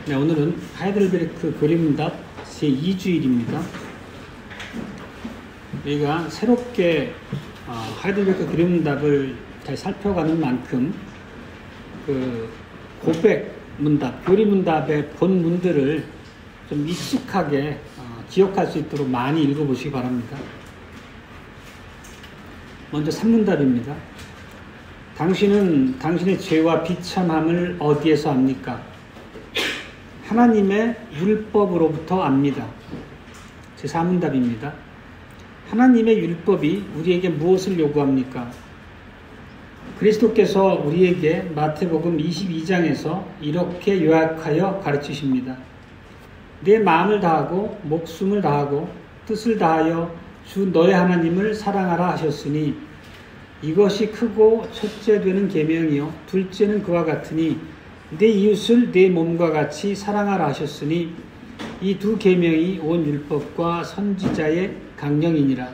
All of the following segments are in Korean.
네, 오늘은 하이델베르크 그림문답 제2주일입니다. 우리가 새롭게 하이델베르크 그림문답을 잘 살펴가는 만큼 그 고백 문답, 교리문답의 본문들을 좀 익숙하게 기억할 수 있도록 많이 읽어보시기 바랍니다. 먼저 3문답입니다. 당신은 당신의 죄와 비참함을 어디에서 압니까? 하나님의 율법으로부터 압니다. 제4문답입니다. 하나님의 율법이 우리에게 무엇을 요구합니까? 그리스도께서 우리에게 마태복음 22장에서 이렇게 요약하여 가르치십니다. 내 마음을 다하고 목숨을 다하고 뜻을 다하여 주 너의 하나님을 사랑하라 하셨으니 이것이 크고 첫째 되는 계명이요 둘째는 그와 같으니 내 이웃을 내 몸과 같이 사랑하라 하셨으니 이 두 계명이 온 율법과 선지자의 강령이니라.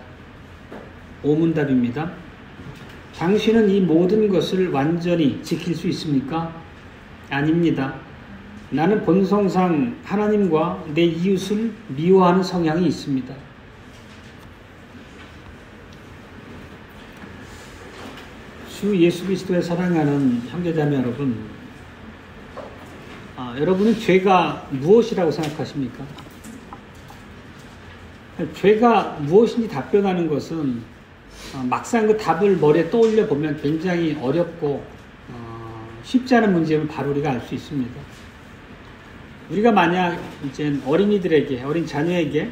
5문답입니다. 당신은 이 모든 것을 완전히 지킬 수 있습니까? 아닙니다. 나는 본성상 하나님과 내 이웃을 미워하는 성향이 있습니다. 주 예수 그리스도의 사랑하는 형제자매 여러분, 여러분은 죄가 무엇이라고 생각하십니까? 죄가 무엇인지 답변하는 것은 막상 그 답을 머리에 떠올려 보면 굉장히 어렵고 쉽지 않은 문제임을 바로 우리가 알 수 있습니다. 우리가 만약 이제 어린이들에게, 어린 자녀에게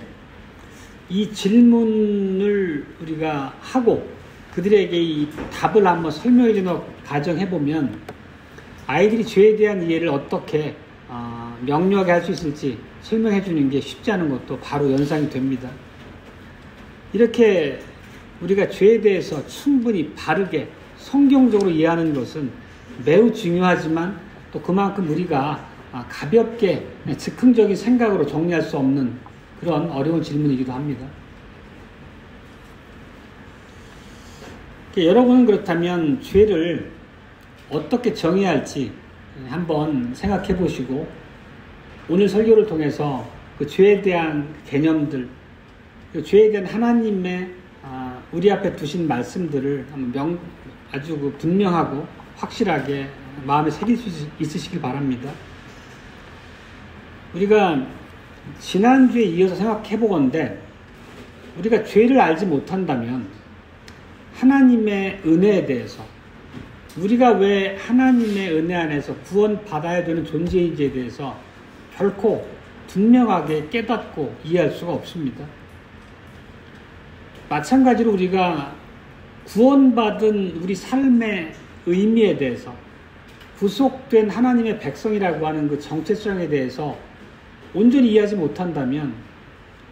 이 질문을 우리가 하고 그들에게 이 답을 한번 설명해 주는 가정해 보면 아이들이 죄에 대한 이해를 어떻게 명료하게 할 수 있을지 설명해 주는 게 쉽지 않은 것도 바로 연상이 됩니다. 이렇게 우리가 죄에 대해서 충분히 바르게 성경적으로 이해하는 것은 매우 중요하지만 또 그만큼 우리가 가볍게 즉흥적인 생각으로 정리할 수 없는 그런 어려운 질문이기도 합니다. 여러분은 그렇다면 죄를 어떻게 정의해야 할지 한번 생각해 보시고 오늘 설교를 통해서 그 죄에 대한 개념들, 그 죄에 대한 하나님의 우리 앞에 두신 말씀들을 아주 분명하고 확실하게 마음에 새길 수 있으시길 바랍니다. 우리가 지난주에 이어서 생각해 보건대 우리가 죄를 알지 못한다면 하나님의 은혜에 대해서 우리가 왜 하나님의 은혜 안에서 구원받아야 되는 존재인지에 대해서 결코 분명하게 깨닫고 이해할 수가 없습니다. 마찬가지로 우리가 구원받은 우리 삶의 의미에 대해서 구속된 하나님의 백성이라고 하는 그 정체성에 대해서 온전히 이해하지 못한다면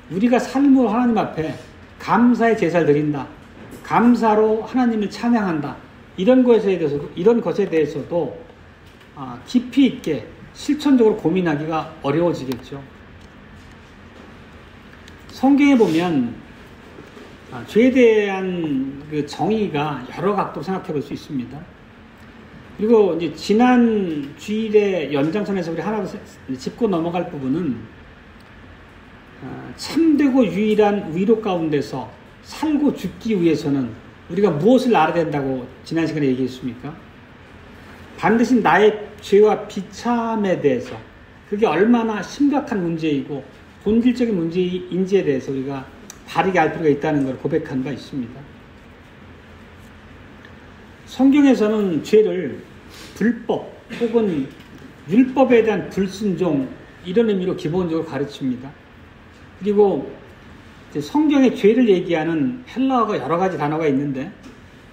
우리가 삶으로 하나님 앞에 감사의 제사를 드린다, 감사로 하나님을 찬양한다, 이런 것에 대해서도 깊이 있게 실천적으로 고민하기가 어려워지겠죠. 성경에 보면 죄에 대한 그 정의가 여러 각도로 생각해 볼 수 있습니다. 그리고 이제 지난 주일의 연장선에서 우리 하나 짚고 넘어갈 부분은 참되고 유일한 위로 가운데서 살고 죽기 위해서는 우리가 무엇을 알아야 된다고 지난 시간에 얘기했습니까? 반드시 나의 죄와 비참에 대해서 그게 얼마나 심각한 문제이고 본질적인 문제인지에 대해서 우리가 바르게 알 필요가 있다는 걸 고백한 바 있습니다. 성경에서는 죄를 불법 혹은 율법에 대한 불순종 이런 의미로 기본적으로 가르칩니다. 그리고 성경의 죄를 얘기하는 헬라어가 여러 가지 단어가 있는데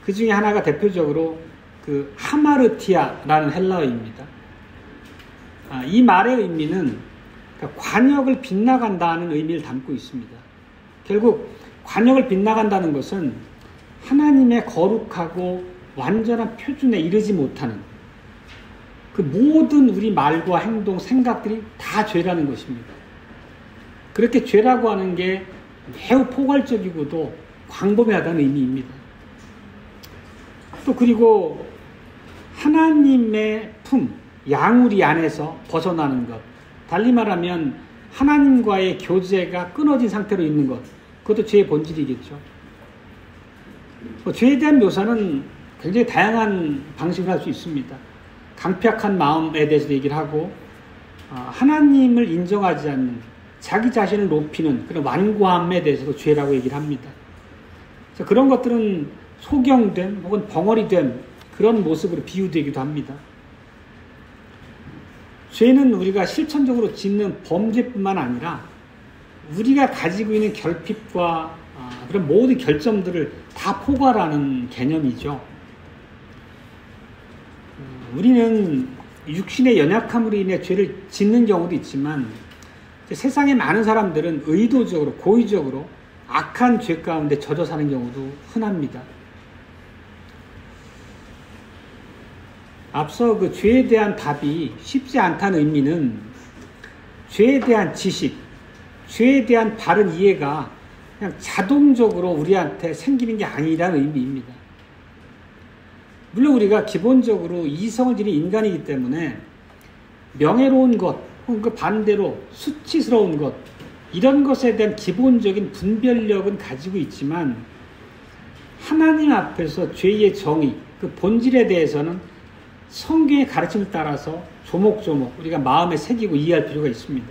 그 중에 하나가 대표적으로 그 하마르티아라는 헬라어입니다. 이 말의 의미는 관역을 빗나간다는 의미를 담고 있습니다. 결국 관역을 빗나간다는 것은 하나님의 거룩하고 완전한 표준에 이르지 못하는 그 모든 우리 말과 행동, 생각들이 다 죄라는 것입니다. 그렇게 죄라고 하는 게 매우 포괄적이고도 광범위하다는 의미입니다. 또 그리고 하나님의 품, 양우리 안에서 벗어나는 것, 달리 말하면 하나님과의 교제가 끊어진 상태로 있는 것, 그것도 죄의 본질이겠죠. 죄에 대한 묘사는 굉장히 다양한 방식으로 할 수 있습니다. 강팍한 마음에 대해서 얘기를 하고, 하나님을 인정하지 않는, 자기 자신을 높이는 그런 완고함에 대해서도 죄라고 얘기를 합니다. 그런 것들은 소경됨 혹은 벙어리됨, 그런 모습으로 비유되기도 합니다. 죄는 우리가 실천적으로 짓는 범죄뿐만 아니라 우리가 가지고 있는 결핍과 그런 모든 결점들을 다 포괄하는 개념이죠. 우리는 육신의 연약함으로 인해 죄를 짓는 경우도 있지만 세상의 많은 사람들은 의도적으로 고의적으로 악한 죄 가운데 젖어 사는 경우도 흔합니다. 앞서 그 죄에 대한 답이 쉽지 않다는 의미는 죄에 대한 지식, 죄에 대한 바른 이해가 그냥 자동적으로 우리한테 생기는 게 아니라는 의미입니다. 물론 우리가 기본적으로 이성을 지닌 인간이기 때문에 명예로운 것, 혹은 그 반대로 수치스러운 것, 이런 것에 대한 기본적인 분별력은 가지고 있지만 하나님 앞에서 죄의 정의, 그 본질에 대해서는 성경의 가르침을 따라서 조목조목 우리가 마음에 새기고 이해할 필요가 있습니다.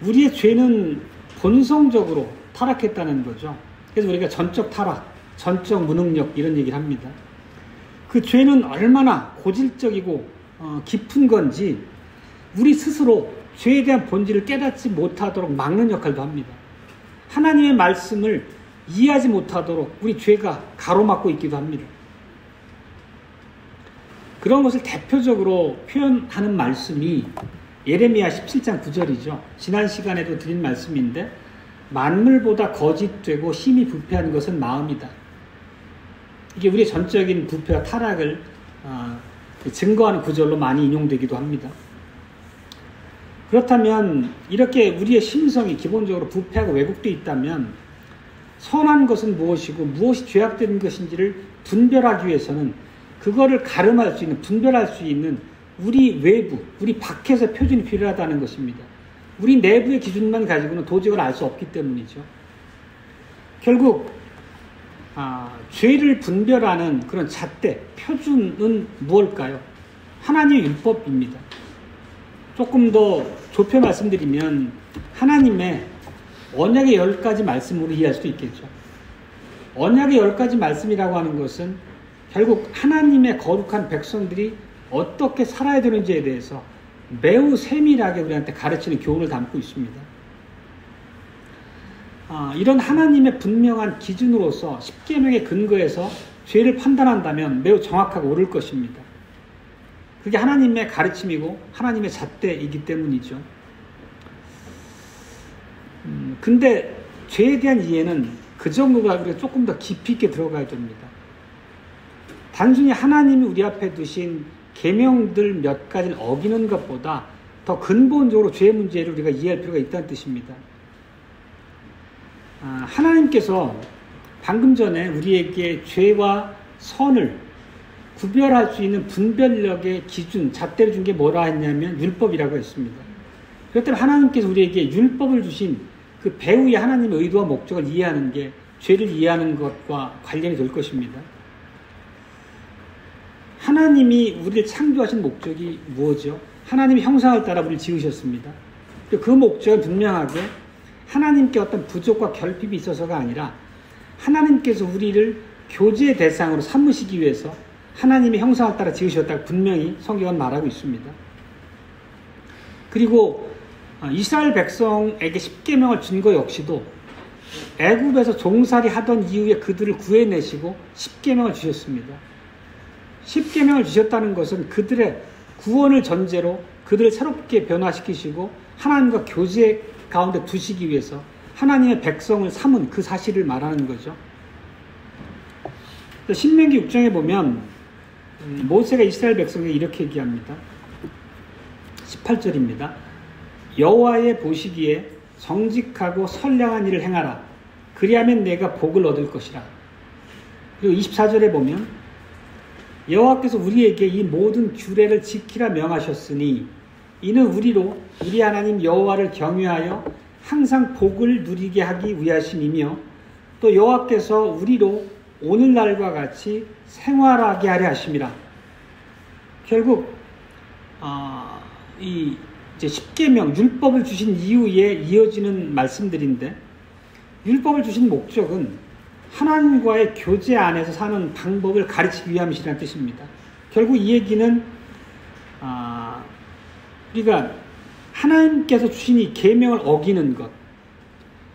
우리의 죄는 본성적으로 타락했다는 거죠. 그래서 우리가 전적 타락, 전적 무능력 이런 얘기를 합니다. 그 죄는 얼마나 고질적이고 깊은 건지 우리 스스로 죄에 대한 본질을 깨닫지 못하도록 막는 역할도 합니다. 하나님의 말씀을 이해하지 못하도록 우리 죄가 가로막고 있기도 합니다. 그런 것을 대표적으로 표현하는 말씀이 예레미야 17장 9절이죠. 지난 시간에도 드린 말씀인데 만물보다 거짓되고 심히 부패한 것은 마음이다. 이게 우리의 전적인 부패와 타락을 증거하는 구절로 많이 인용되기도 합니다. 그렇다면 이렇게 우리의 심성이 기본적으로 부패하고 왜곡되어 있다면 선한 것은 무엇이고 무엇이 죄악된 것인지를 분별하기 위해서는 그거를 가름할 수 있는, 분별할 수 있는 우리 외부, 우리 밖에서 표준이 필요하다는 것입니다. 우리 내부의 기준만 가지고는 도저히 알 수 없기 때문이죠. 결국 죄를 분별하는 그런 잣대, 표준은 무엇일까요? 하나님의 율법입니다. 조금 더 좁혀 말씀드리면 하나님의 언약의 10가지 말씀으로 이해할 수도 있겠죠. 언약의 10가지 말씀이라고 하는 것은 결국 하나님의 거룩한 백성들이 어떻게 살아야 되는지에 대해서 매우 세밀하게 우리한테 가르치는 교훈을 담고 있습니다. 이런 하나님의 분명한 기준으로서 십계명의 근거에서 죄를 판단한다면 매우 정확하고 옳을 것입니다. 그게 하나님의 가르침이고 하나님의 잣대이기 때문이죠. 근데 죄에 대한 이해는 그 정도가 우리가 조금 더 깊이 있게 들어가야 됩니다. 단순히 하나님이 우리 앞에 두신 계명들 몇 가지를 어기는 것보다 더 근본적으로 죄의 문제를 우리가 이해할 필요가 있다는 뜻입니다. 하나님께서 방금 전에 우리에게 죄와 선을 구별할 수 있는 분별력의 기준, 잣대를 준 게 뭐라 했냐면 율법이라고 했습니다. 그렇기 때문에 하나님께서 우리에게 율법을 주신 그 배후의 하나님의 의도와 목적을 이해하는 게 죄를 이해하는 것과 관련이 될 것입니다. 하나님이 우리를 창조하신 목적이 무엇이죠? 하나님의 형상을 따라 우리를 지으셨습니다. 그 목적은 분명하게 하나님께 어떤 부족과 결핍이 있어서가 아니라 하나님께서 우리를 교제의 대상으로 삼으시기 위해서 하나님의 형상을 따라 지으셨다고 분명히 성경은 말하고 있습니다. 그리고 이스라엘 백성에게 십계명을 준 것 역시도 애굽에서 종살이 하던 이후에 그들을 구해내시고 십계명을 주셨습니다. 십계명을 주셨다는 것은 그들의 구원을 전제로 그들을 새롭게 변화시키시고 하나님과 교제 가운데 두시기 위해서 하나님의 백성을 삼은 그 사실을 말하는 거죠. 신명기 6장에 보면 모세가 이스라엘 백성에게 이렇게 얘기합니다. 18절입니다. 여호와의 보시기에 정직하고 선량한 일을 행하라. 그리하면 내가 복을 얻을 것이라. 그리고 24절에 보면 여호와께서 우리에게 이 모든 규례를 지키라 명하셨으니 이는 우리 하나님 여호와를 경외하여 항상 복을 누리게 하기 위하심이며 또 여호와께서 우리로 오늘날과 같이 생활하게 하려 하심이라. 결국 이 이제 십계명 율법을 주신 이후에 이어지는 말씀들인데, 율법을 주신 목적은 하나님과의 교제 안에서 사는 방법을 가르치기 위함이라는 뜻입니다. 결국 이 얘기는 우리가 하나님께서 주신 이 계명을 어기는 것,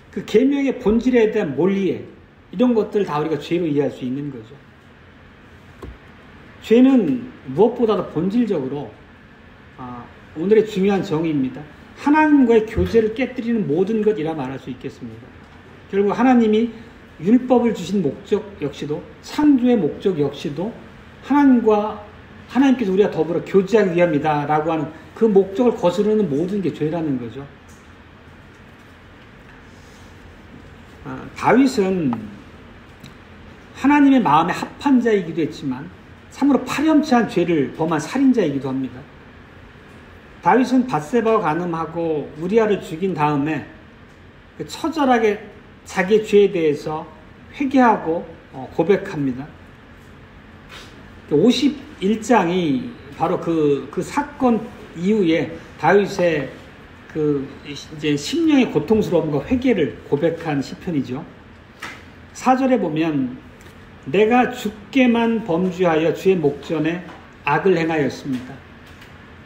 그 계명의 본질에 대한 몰이해, 이런 것들 다 우리가 죄로 이해할 수 있는 거죠. 죄는 무엇보다도 본질적으로 오늘의 중요한 정의입니다. 하나님과의 교제를 깨뜨리는 모든 것이라 말할 수 있겠습니다. 결국 하나님이 율법을 주신 목적 역시도, 창조의 목적 역시도 하나님께서 우리가 더불어 교제하기 위함이다 라고 하는 그 목적을 거스르는 모든 게 죄라는 거죠. 다윗은 하나님의 마음에 합한 자이기도 했지만 참으로 파렴치한 죄를 범한 살인자이기도 합니다. 다윗은 밧세바와 간음하고 우리아를 죽인 다음에 처절하게 자기의 죄에 대해서 회개하고 고백합니다. 51장이 바로 그 사건 이후에 다윗의 이제 심령의 고통스러움과 회개를 고백한 시편이죠. 4절에 보면 내가 주께만 범죄하여 주의 목전에 악을 행하였습니다.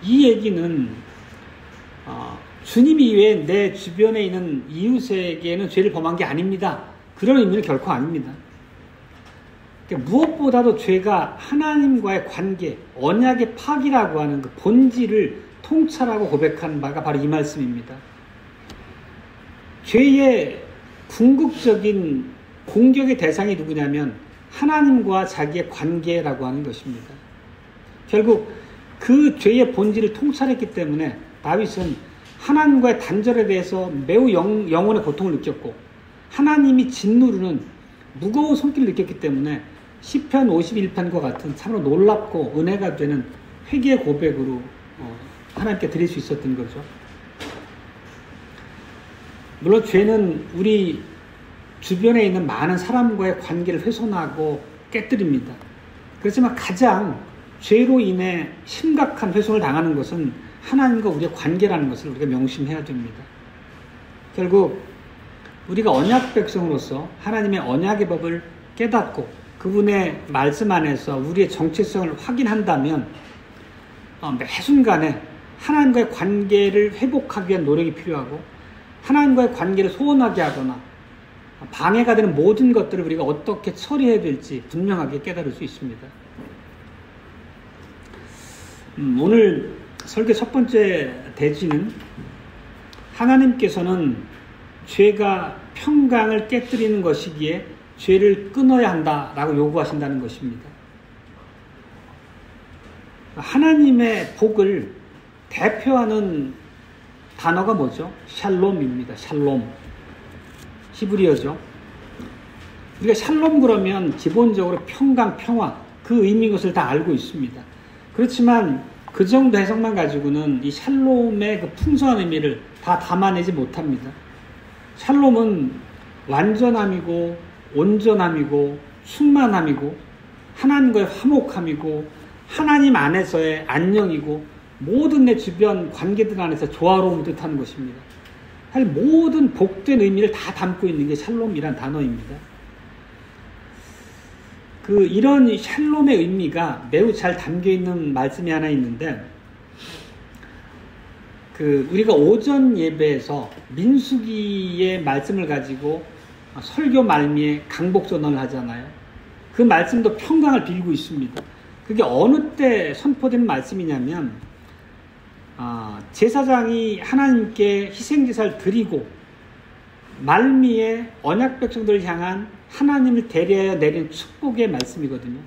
이 얘기는 주님 이외에 내 주변에 있는 이웃에게는 죄를 범한 게 아닙니다. 그런 의미는 결코 아닙니다. 그러니까 무엇보다도 죄가 하나님과의 관계, 언약의 파기라고 하는 그 본질을 통찰하고 고백한 바가 바로 이 말씀입니다. 죄의 궁극적인 공격의 대상이 누구냐면 하나님과 자기의 관계라고 하는 것입니다. 결국 그 죄의 본질을 통찰했기 때문에 다윗은 하나님과의 단절에 대해서 매우 영혼의 고통을 느꼈고, 하나님이 진노르는 무거운 손길을 느꼈기 때문에 시편 51편과 같은 참으로 놀랍고 은혜가 되는 회개의 고백으로 하나님께 드릴 수 있었던 거죠. 물론 죄는 우리 주변에 있는 많은 사람과의 관계를 훼손하고 깨뜨립니다. 그렇지만 가장 죄로 인해 심각한 훼손을 당하는 것은 하나님과 우리의 관계라는 것을 우리가 명심해야 됩니다. 결국 우리가 언약 백성으로서 하나님의 언약의 법을 깨닫고 그분의 말씀 안에서 우리의 정체성을 확인한다면 매 순간에 하나님과의 관계를 회복하기 위한 노력이 필요하고, 하나님과의 관계를 소원하게 하거나 방해가 되는 모든 것들을 우리가 어떻게 처리해야 될지 분명하게 깨달을 수 있습니다. 오늘 설교 첫 번째 대지는 하나님께서는 죄가 평강을 깨뜨리는 것이기에 죄를 끊어야 한다라고 요구하신다는 것입니다. 하나님의 복을 대표하는 단어가 뭐죠? 샬롬입니다. 샬롬. 히브리어죠. 우리가 샬롬 그러면 기본적으로 평강, 평화, 그 의미인 것을 다 알고 있습니다. 그렇지만 그 정도 해석만 가지고는 이 샬롬의 그 풍성한 의미를 다 담아내지 못합니다. 샬롬은 완전함이고 온전함이고 충만함이고 하나님과의 화목함이고 하나님 안에서의 안녕이고 모든 내 주변 관계들 안에서 조화로움을 뜻하는 것입니다. 사실 모든 복된 의미를 다 담고 있는 게 샬롬이란 단어입니다. 이런 샬롬의 의미가 매우 잘 담겨 있는 말씀이 하나 있는데, 우리가 오전 예배에서 민수기의 말씀을 가지고 설교 말미에 강복전언을 하잖아요. 그 말씀도 평강을 빌고 있습니다. 그게 어느 때 선포된 말씀이냐면, 제사장이 하나님께 희생제사를 드리고 말미에 언약 백성들을 향한 하나님을 대리하여 내린 축복의 말씀이거든요.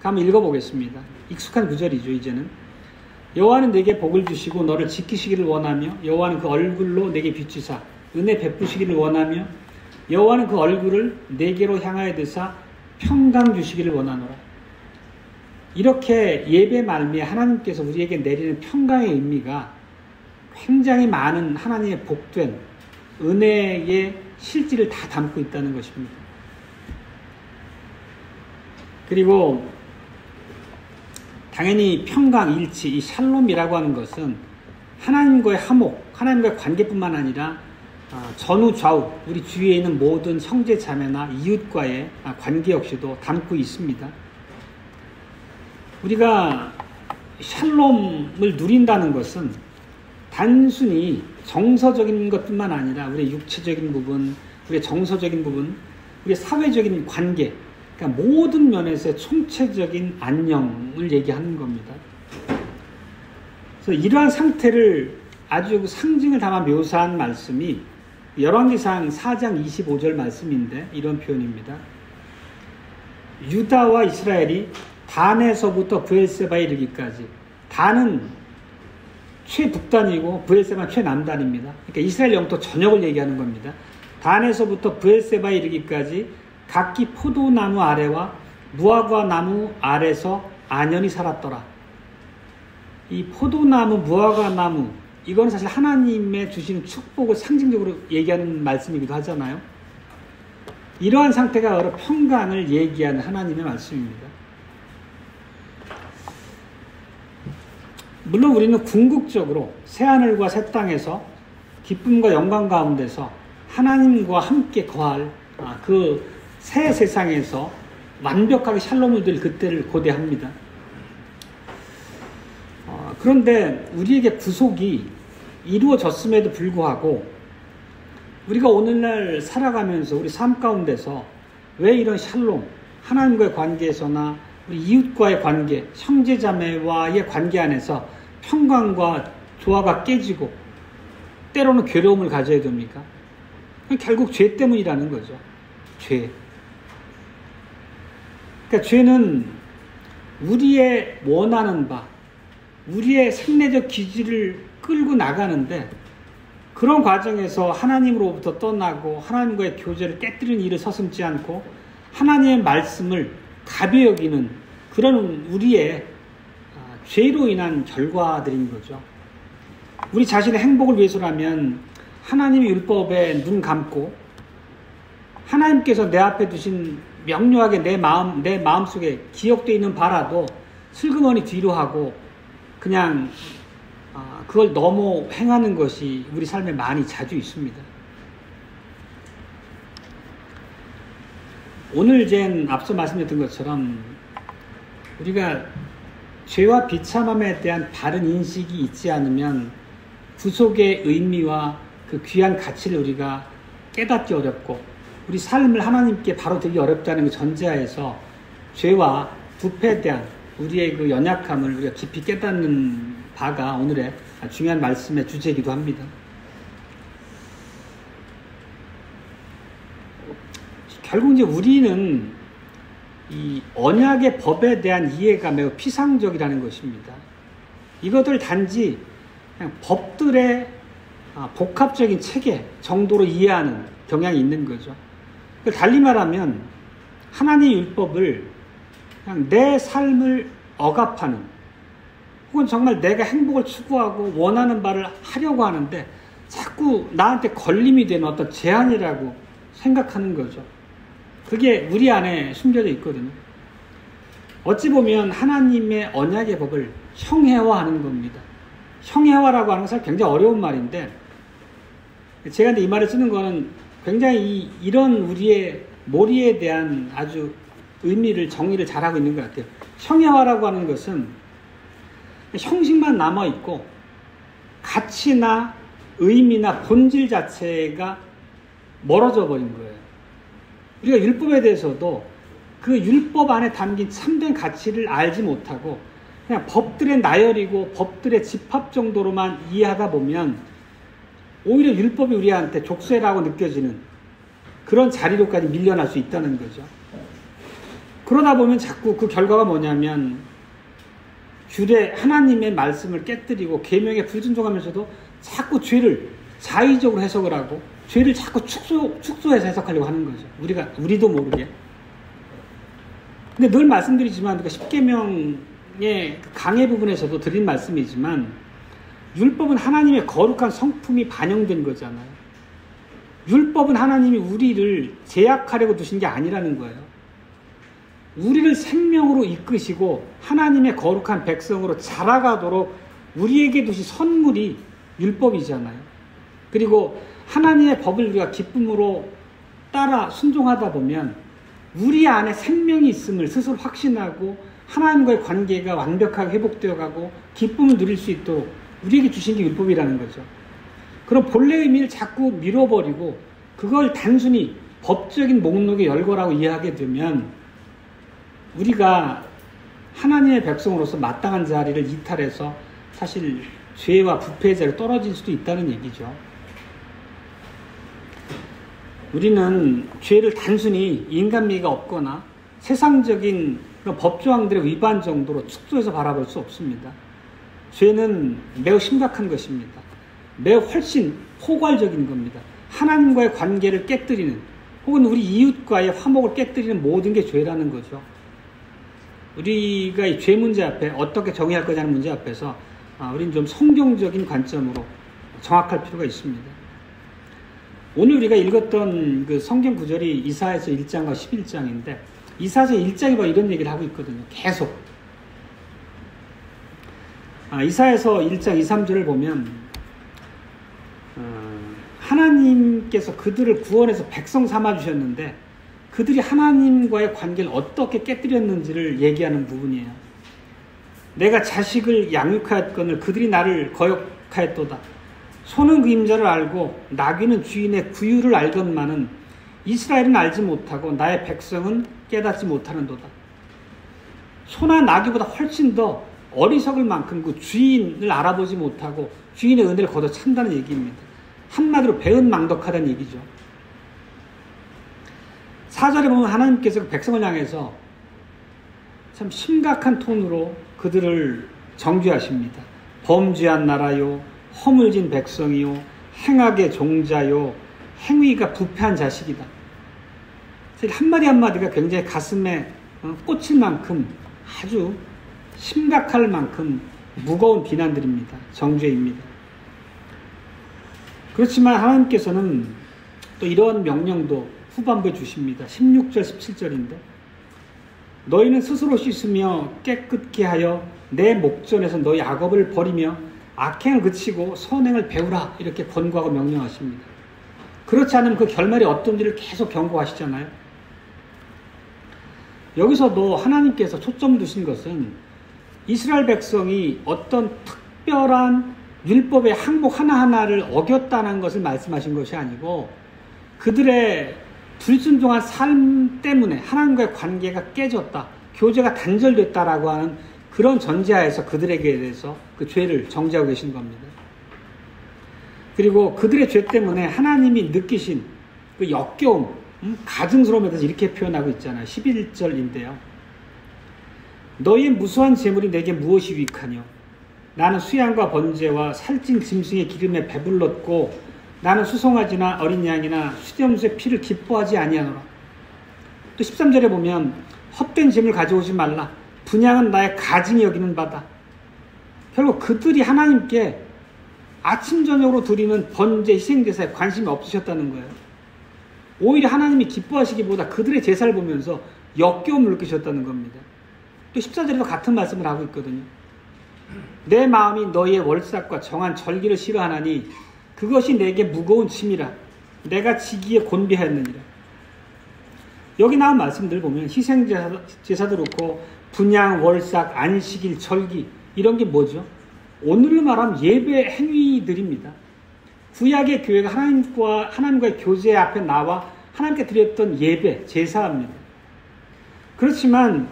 한번 읽어보겠습니다. 익숙한 구절이죠. 이제는 여호와는 내게 복을 주시고 너를 지키시기를 원하며 여호와는 그 얼굴로 내게 비추사 은혜 베푸시기를 원하며 여호와는 그 얼굴을 내게로 향하여 드사 평강 주시기를 원하노라. 이렇게 예배 말미에 하나님께서 우리에게 내리는 평강의 의미가 굉장히 많은 하나님의 복된 은혜의 실질을 다 담고 있다는 것입니다. 그리고 당연히 평강, 일치, 이 샬롬이라고 하는 것은 하나님과의 화목, 하나님과의 관계뿐만 아니라 전후 좌우 우리 주위에 있는 모든 형제 자매나 이웃과의 관계 역시도 담고 있습니다. 우리가 샬롬을 누린다는 것은 단순히 정서적인 것뿐만 아니라 우리의 육체적인 부분, 우리의 정서적인 부분, 우리의 사회적인 관계, 그러니까 모든 면에서의 총체적인 안녕을 얘기하는 겁니다. 그래서 이러한 상태를 아주 상징을 담아 묘사한 말씀이 열왕기상 4장 25절 말씀인데 이런 표현입니다. 유다와 이스라엘이 단에서부터 브엘세바에 이르기까지, 단은 최북단이고 브엘세바는 최남단입니다. 그러니까 이스라엘 영토 전역을 얘기하는 겁니다. 단에서부터 브엘세바에 이르기까지 각기 포도나무 아래와 무화과 나무 아래서 안연히 살았더라. 이 포도나무, 무화과 나무, 이건 사실 하나님의 주시는 축복을 상징적으로 얘기하는 말씀이기도 하잖아요. 이러한 상태가 바로 평강을 얘기하는 하나님의 말씀입니다. 물론 우리는 궁극적으로 새하늘과 새 땅에서 기쁨과 영광 가운데서 하나님과 함께 거할 그 새 세상에서 완벽하게 샬롬을 누릴 그때를 고대합니다. 그런데 우리에게 구속이 이루어졌음에도 불구하고 우리가 오늘날 살아가면서 우리 삶 가운데서 왜 이런 샬롬, 하나님과의 관계에서나 우리 이웃과의 관계, 형제자매와의 관계 안에서 평강과 조화가 깨지고 때로는 괴로움을 가져야 됩니까? 결국 죄 때문이라는 거죠. 죄. 그러니까 죄는 우리의 원하는 바, 우리의 생내적 기질을 끌고 나가는데 그런 과정에서 하나님으로부터 떠나고 하나님과의 교제를 깨뜨리는 일을 서슴지 않고 하나님의 말씀을 가벼이 여기는 그런 우리의 죄로 인한 결과들인 거죠. 우리 자신의 행복을 위해서라면 하나님의 율법에 눈 감고 하나님께서 내 앞에 두신 명료하게 내 마음속에 기억되어 있는 바라도 슬그머니 뒤로 하고 그냥 그걸 너무 행하는 것이 우리 삶에 많이 자주 있습니다. 오늘 앞서 말씀드렸던 것처럼 우리가 죄와 비참함에 대한 바른 인식이 있지 않으면 구속의 의미와 그 귀한 가치를 우리가 깨닫기 어렵고 우리 삶을 하나님께 바로 드리기 어렵다는 그 전제하에서 죄와 부패에 대한 우리의 그 연약함을 우리가 깊이 깨닫는 바가 오늘의 중요한 말씀의 주제이기도 합니다. 결국 이제 우리는 이 언약의 법에 대한 이해가 매우 피상적이라는 것입니다. 이것들 단지 그냥 법들의 복합적인 체계 정도로 이해하는 경향이 있는 거죠. 달리 말하면 하나님의 율법을 그냥 내 삶을 억압하는 혹은 정말 내가 행복을 추구하고 원하는 바를 하려고 하는데 자꾸 나한테 걸림이 되는 어떤 제한이라고 생각하는 거죠. 그게 우리 안에 숨겨져 있거든요. 어찌 보면 하나님의 언약의 법을 형해화하는 겁니다. 형해화라고 하는 것은 굉장히 어려운 말인데 제가 이 말을 쓰는 거는 굉장히 이런 우리의 몰이에 대한 아주 의미를 정의를 잘하고 있는 것 같아요. 형해화라고 하는 것은 형식만 남아있고 가치나 의미나 본질 자체가 멀어져 버린 거예요. 우리가 율법에 대해서도 그 율법 안에 담긴 참된 가치를 알지 못하고 그냥 법들의 나열이고 법들의 집합 정도로만 이해하다 보면 오히려 율법이 우리한테 족쇄라고 느껴지는 그런 자리로까지 밀려날 수 있다는 거죠. 그러다 보면 자꾸 그 결과가 뭐냐면 주의 하나님의 말씀을 깨뜨리고 계명에 불순종하면서도 자꾸 죄를 자의적으로 해석을 하고 죄를 자꾸 축소해서 해석하려고 하는 거죠. 우리도 모르게. 근데 늘 말씀드리지만, 그러니까 십계명의 강해 부분에서도 드린 말씀이지만, 율법은 하나님의 거룩한 성품이 반영된 거잖아요. 율법은 하나님이 우리를 제약하려고 두신 게 아니라는 거예요. 우리를 생명으로 이끄시고 하나님의 거룩한 백성으로 자라가도록 우리에게 두신 선물이 율법이잖아요. 그리고 하나님의 법을 우리가 기쁨으로 따라 순종하다 보면 우리 안에 생명이 있음을 스스로 확신하고 하나님과의 관계가 완벽하게 회복되어 가고 기쁨을 누릴 수 있도록 우리에게 주신 게 율법이라는 거죠. 그럼 본래 의미를 자꾸 밀어버리고 그걸 단순히 법적인 목록의 열거라고 이해하게 되면 우리가 하나님의 백성으로서 마땅한 자리를 이탈해서 사실 죄와 부패의 자리로 떨어질 수도 있다는 얘기죠. 우리는 죄를 단순히 인간미가 없거나 세상적인 그런 법조항들의 위반 정도로 축소해서 바라볼 수 없습니다. 죄는 매우 심각한 것입니다. 매우 훨씬 포괄적인 겁니다. 하나님과의 관계를 깨뜨리는 혹은 우리 이웃과의 화목을 깨뜨리는 모든 게 죄라는 거죠. 우리가 이 죄 문제 앞에 어떻게 정의할 거냐는 문제 앞에서 우리는 좀 성경적인 관점으로 정확할 필요가 있습니다. 오늘 우리가 읽었던 그 성경 구절이 이사야서 1장과 11장인데 이사야서 1장이 바로 이런 얘기를 하고 있거든요. 계속. 이사야서 1장 2, 3절을 보면 하나님께서 그들을 구원해서 백성 삼아주셨는데 그들이 하나님과의 관계를 어떻게 깨뜨렸는지를 얘기하는 부분이에요. 내가 자식을 양육하였거늘 그들이 나를 거역하였도다. 소는 그 임자를 알고 나귀는 주인의 구유를 알건만은 이스라엘은 알지 못하고 나의 백성은 깨닫지 못하는도다. 소나 나귀보다 훨씬 더 어리석을 만큼 그 주인을 알아보지 못하고 주인의 은혜를 거둬 찬다는 얘기입니다. 한마디로 배은망덕하다는 얘기죠. 4절에 보면 하나님께서 그 백성을 향해서 참 심각한 톤으로 그들을 정죄하십니다. 범죄한 나라요, 허물진 백성이요, 행악의 종자요, 행위가 부패한 자식이다. 한마디 한마디가 굉장히 가슴에 꽂힐 만큼 아주 심각할 만큼 무거운 비난들입니다. 정죄입니다. 그렇지만 하나님께서는 또 이런 명령도 후반부에 주십니다. 16절, 17절인데 너희는 스스로 씻으며 깨끗게 하여 내 목전에서 너희 악업을 버리며 악행을 그치고 선행을 배우라 이렇게 권고하고 명령하십니다. 그렇지 않으면 그 결말이 어떤지를 계속 경고하시잖아요. 여기서도 하나님께서 초점 두신 것은 이스라엘 백성이 어떤 특별한 율법의 항목 하나하나를 어겼다는 것을 말씀하신 것이 아니고 그들의 불순종한 삶 때문에 하나님과의 관계가 깨졌다, 교제가 단절됐다라고 하는 그런 전제하에서 그들에게 대해서 그 죄를 정죄하고 계신 겁니다. 그리고 그들의 죄 때문에 하나님이 느끼신 그 역겨움, 가증스러움에 대해서 이렇게 표현하고 있잖아요. 11절인데요. 너희의 무수한 재물이 내게 무엇이 유익하뇨? 나는 수양과 번제와 살찐 짐승의 기름에 배불렀고 나는 수송아지나 어린 양이나 수염소의 피를 기뻐하지 아니하노라. 또 13절에 보면 헛된 재물 가져오지 말라. 분향은 나의 가증이 여기는 바다. 결국 그들이 하나님께 아침 저녁으로 드리는 번제 희생제사에 관심이 없으셨다는 거예요. 오히려 하나님이 기뻐하시기보다 그들의 제사를 보면서 역겨움을 느끼셨다는 겁니다. 또 14절에도 같은 말씀을 하고 있거든요. 내 마음이 너희의 월삭과 정한 절기를 싫어하나니 그것이 내게 무거운 짐이라. 내가 지기에 곤비하였느니라. 여기 나온 말씀들 보면 희생제사도 그렇고 분향, 월삭, 안식일, 절기 이런 게 뭐죠? 오늘로 말하면 예배 행위들입니다. 구약의 교회가 하나님과의 교제 앞에 나와 하나님께 드렸던 예배, 제사입니다. 그렇지만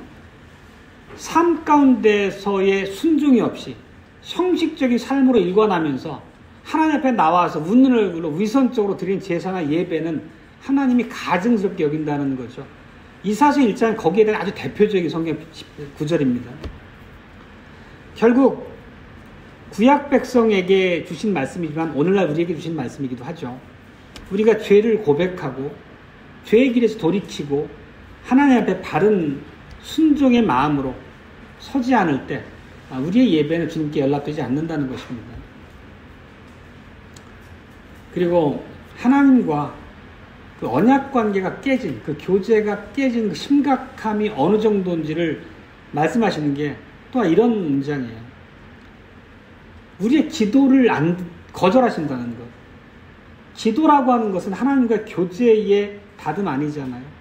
삶 가운데서의 순종이 없이 형식적인 삶으로 일관하면서 하나님 앞에 나와서 웃는 얼굴로 위선적으로 드린 제사나 예배는 하나님이 가증스럽게 여긴다는 거죠. 이사야서 1장은 거기에 대한 아주 대표적인 성경 구절입니다. 결국 구약 백성에게 주신 말씀이지만 오늘날 우리에게 주신 말씀이기도 하죠. 우리가 죄를 고백하고 죄의 길에서 돌이키고 하나님 앞에 바른 순종의 마음으로 서지 않을 때 우리의 예배는 주님께 연락되지 않는다는 것입니다. 그리고 하나님과 그 언약 관계가 깨진, 그 교제가 깨진 그 심각함이 어느 정도인지를 말씀하시는 게 또한 이런 문장이에요. 우리의 기도를 거절하신다는 것. 기도라고 하는 것은 하나님과 교제의 다름 아니잖아요.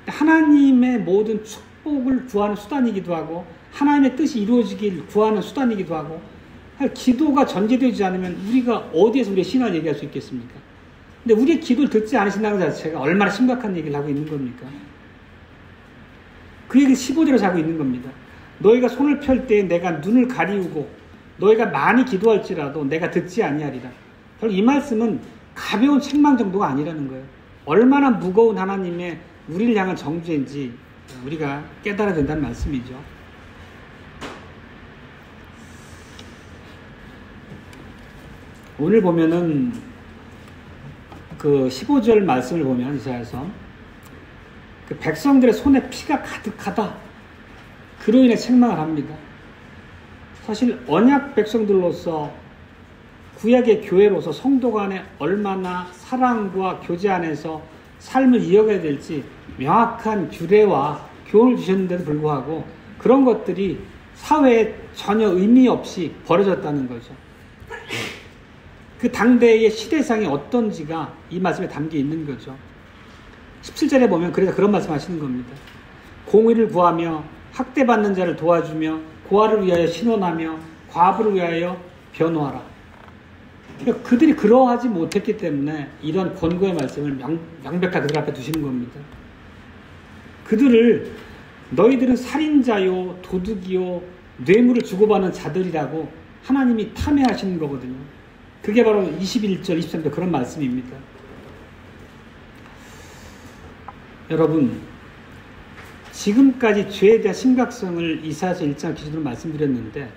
하나님의 모든 축복을 구하는 수단이기도 하고 하나님의 뜻이 이루어지길 구하는 수단이기도 하고, 기도가 전제되지 않으면 우리가 어디에서 우리의 신앙을 얘기할 수 있겠습니까? 근데 우리의 기도를 듣지 않으신다는 것 자체가 얼마나 심각한 얘기를 하고 있는 겁니까? 그 얘기를 15절에 하고 있는 겁니다. 너희가 손을 펼 때 내가 눈을 가리우고 너희가 많이 기도할지라도 내가 듣지 아니하리라. 결국 이 말씀은 가벼운 책망 정도가 아니라는 거예요. 얼마나 무거운 하나님의 우리를 향한 정죄인지 우리가 깨달아야 된다는 말씀이죠. 오늘 보면은 그 15절 말씀을 보면 이사야서 그 백성들의 손에 피가 가득하다. 그로 인해 책망을 합니다. 사실 언약 백성들로서 구약의 교회로서 성도 간에 얼마나 사랑과 교제 안에서 삶을 이어가야 될지 명확한 규례와 교훈을 주셨는데도 불구하고 그런 것들이 사회에 전혀 의미 없이 버려졌다는 거죠. 그 당대의 시대상이 어떤지가 이 말씀에 담겨 있는 거죠. 17절에 보면 그래서 그런 말씀 하시는 겁니다. 공의를 구하며 학대받는 자를 도와주며 고아를 위하여 신원하며 과부를 위하여 변호하라. 그러니까 그들이 그러하지 못했기 때문에 이런 권고의 말씀을 명백하게 그들 앞에 두시는 겁니다. 그들을 너희들은 살인자요 도둑이요 뇌물을 주고받는 자들이라고 하나님이 탐해하시는 거거든요. 그게 바로 21절 23절 그런 말씀입니다. 여러분, 지금까지 죄에 대한 심각성을 이사야서 1장 기준으로 말씀드렸는데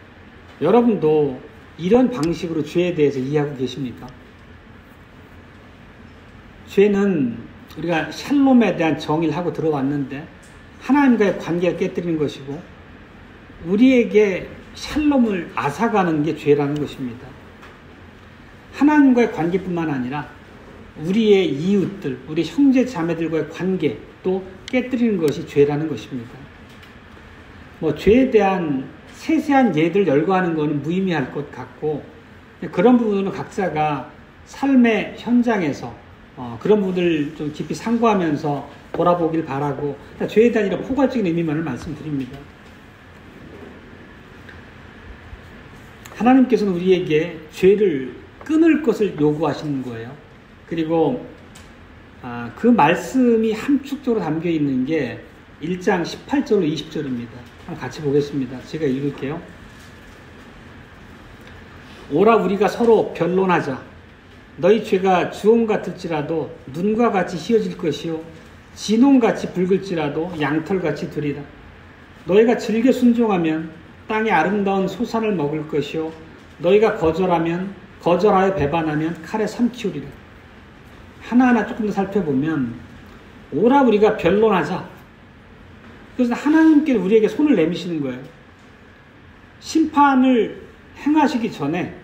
여러분도 이런 방식으로 죄에 대해서 이해하고 계십니까? 죄는 우리가 샬롬에 대한 정의를 하고 들어왔는데 하나님과의 관계를 깨뜨리는 것이고 우리에게 샬롬을 앗아가는 게 죄라는 것입니다. 하나님과의 관계뿐만 아니라 우리의 이웃들, 우리 형제 자매들과의 관계도 깨뜨리는 것이 죄라는 것입니다. 죄에 대한 세세한 예들을 열거하는 것은 무의미할 것 같고 그런 부분은 각자가 삶의 현장에서 그런 부분을 좀 깊이 상고하면서 돌아보길 바라고 죄에 대한 이런 포괄적인 의미만을 말씀드립니다. 하나님께서는 우리에게 죄를 끊을 것을 요구하시는 거예요. 그리고 그 말씀이 함축적으로 담겨 있는 게 1장 18절로 20절입니다. 한번 같이 보겠습니다. 제가 읽을게요. 오라 우리가 서로 변론하자. 너희 죄가 주홍 같을지라도 눈과 같이 희어질 것이요 진홍같이 붉을지라도 양털같이 되리라. 너희가 즐겨 순종하면 땅의 아름다운 소산을 먹을 것이요 너희가 거절하여 배반하면 칼에 삼키우리라. 하나하나 조금 더 살펴보면 오라 우리가 변론하자. 그래서 하나님께 우리에게 손을 내미시는 거예요. 심판을 행하시기 전에